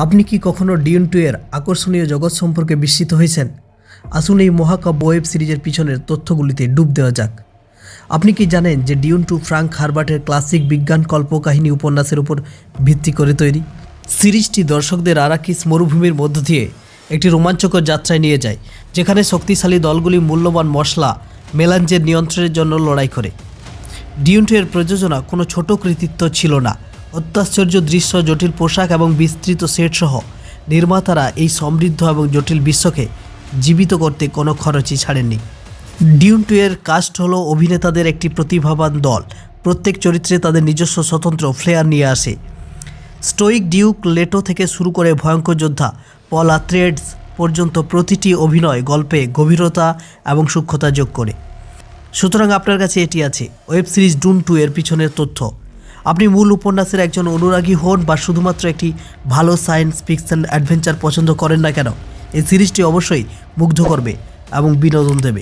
আপনি কি কখনো ডিউন 2 এর আকর্ষণীয় জগৎ সম্পর্কে বিস্মিত হয়েছেন? আসুন এই মহাকাব্য ওয়েব সিরিজের পিছনের তথ্যগুলিতে ডুব দেওয়া যাক। আপনি কি জানেন যে ডিউন 2 ফ্রাঙ্ক হারবার্টের ক্লাসিক বিজ্ঞান কল্পকাহিনী উপন্যাসের উপর ভিত্তি করে তৈরি? সিরিজটি দর্শকদের আরাকিস মরুভূমির মধ্য দিয়ে একটি রোমাঞ্চকর যাত্রায় নিয়ে যায়, যেখানে শক্তিশালী দলগুলি মূল্যবান মশলা মেলাঞ্জের নিয়ন্ত্রণের জন্য লড়াই করে। ডিউন 2 এর প্রযোজনা কোনো ছোট কৃতিত্ব ছিল না। অত্যাশ্চর্য দৃশ্য, জটিল পোশাক এবং বিস্তৃত সেট সহ নির্মাতারা এই সমৃদ্ধ এবং জটিল বিশ্বকে জীবিত করতে কোনো খরচই ছাড়েননি। ডিউন 2 এর কাস্ট হলো অভিনেতাদের একটি প্রতিভাবান দল। প্রত্যেক চরিত্রে তাদের নিজস্ব স্বতন্ত্র ফ্লেয়ার নিয়ে আসে। স্টোইক ডিউক লেটো থেকে শুরু করে ভয়ঙ্কর যোদ্ধা পল আত্রেইডস পর্যন্ত প্রতিটি অভিনয় গল্পে গভীরতা এবং সূক্ষ্মতা যোগ করে। সুতরাং আপনার কাছে এটি আছে ওয়েব সিরিজ ডিউন 2 এর পিছনের তথ্য। আপনি মূল উপন্যাসের একজন অনুরাগী হন বা শুধুমাত্র একটি ভালো সায়েন্স ফিকশন অ্যাডভেঞ্চার পছন্দ করেন না কেন, এই সিরিজটি অবশ্যই মুগ্ধ করবে এবং বিনোদন দেবে।